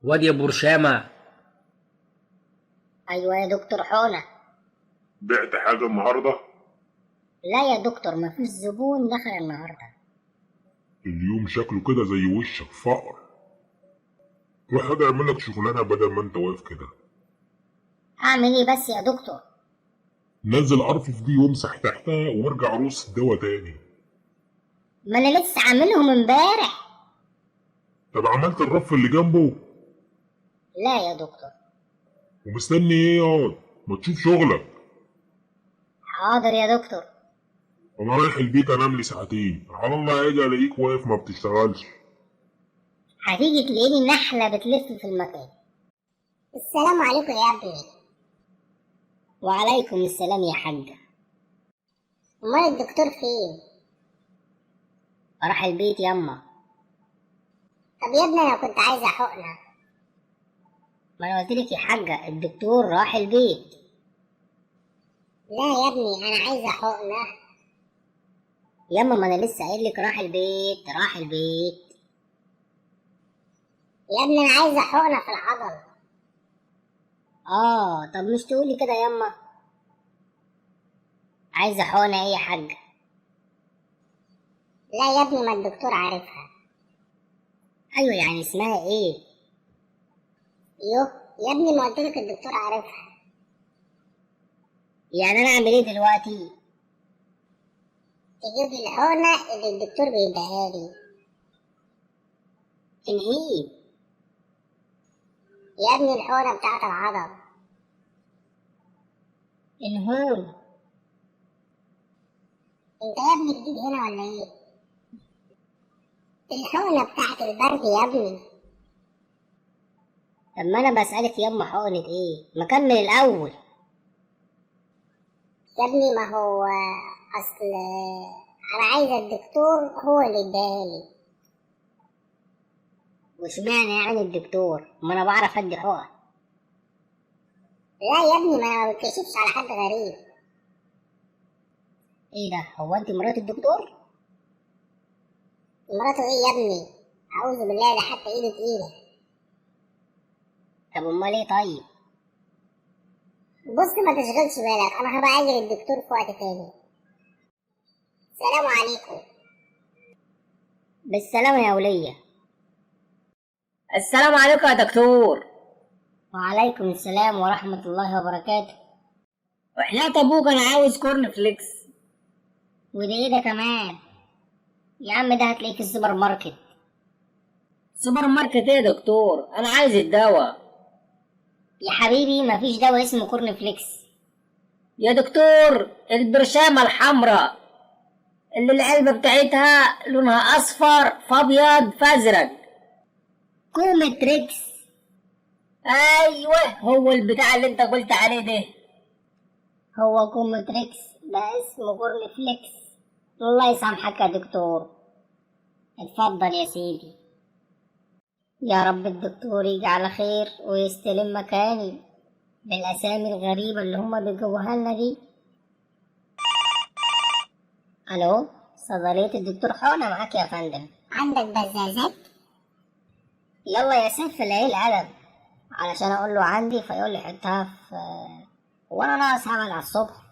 واد يا برشامة. ايوه يا دكتور حونة. بعت حاجة النهاردة؟ لا يا دكتور، مفيش زبون دخل النهارده. اليوم شكله كده زي وشك فقر. روح هذا اعمل لك شغلانة بدل ما انت واقف كده. اعمل ايه بس يا دكتور؟ نزل ارفف دي وامسح تحتها وارجع روس الدواء تاني. ما انا لسه عاملهم امبارح. طب عملت الرف اللي جنبه؟ لا يا دكتور. ومستني ايه؟ ياض ما تشوف شغلك. حاضر يا دكتور. انا رايح البيت انام لي ساعتين، على الله اجي الاقيك واقف ما بتشتغلش. هتيجي تلاقيني نحلة بتلف في المكان. السلام عليكم يا ابني. وعليكم السلام يا حاجة. امال الدكتور فين؟ راح البيت ياما. طب يا ابني انا كنت عايزة حقنة. ما انا قلتلك يا حاجة الدكتور راح البيت. لا يا ابني انا عايزة حقنة. ياما ما انا لسه قايل لك راح البيت راح البيت. يا ابني انا عايزة حقنة في العضل. طب مش تقولي كده ياما. عايزة حقنة ايه يا حاجة؟ لا يا ابني ما الدكتور عارفها. ايوه يعني اسمها ايه؟ يوه يا ابني ما قلتلك الدكتور عارفها. يعني انا اعمل ايه دلوقتي؟ تجيب لي الحقنة اللي الدكتور بيديها لي. انهيه يا ابني الحقنة بتاعت العضل. انهون. انت يا ابني جديد هنا ولا ايه؟ الحقنة بتاعت البرد يا ابني. طب ما انا بسألك ياما حقنة ايه؟ ما كمل الاول. يا ابني ما هو اصل انا عايزة الدكتور هو اللي اداهالي. واشمعنى يعني الدكتور؟ ما انا بعرف ادي حقن. لا يا ابني ما انا ما بتكشفش على حد غريب. ايه ده؟ هو انت مرات الدكتور؟ مراته ايه يا ابني؟ اعوذ بالله، ده حتى ايده تقيله. طب امال ايه طيب؟ بص ما تشغلش بالك، انا هبقى اجي للدكتور في وقت تاني. السلام عليكم. بالسلامة يا ولية. السلام عليكم يا دكتور. وعليكم السلام ورحمة الله وبركاته. وحياة ابوك انا عاوز كورن فليكس. وده ايه ده كمان؟ يا عم ده هتلاقيه في السوبر ماركت. سوبر ماركت ايه يا دكتور؟ انا عايز الدواء. يا حبيبي مفيش دواء اسمه كورن فليكس. يا دكتور البرشامة الحمراء اللي العلبة بتاعتها لونها اصفر فابيض فازرق. كومتريكس. ايوه هو البتاع اللي انت قلت عليه ده. هو كومتريكس ده اسمه كورن فليكس. الله يسامحك يا دكتور. اتفضل يا سيدي. يا رب الدكتور يجي على خير ويستلم مكاني بالاسامي الغريبة اللي هما بيجوها لنا دي. الو، صيدلية الدكتور حونة معاك يا فندم. عندك بزازات؟ يلا يا سيف الاقي القلم علشان اقول له عندي فيقول لي حطها في. وانا ناقص عمل على الصبح.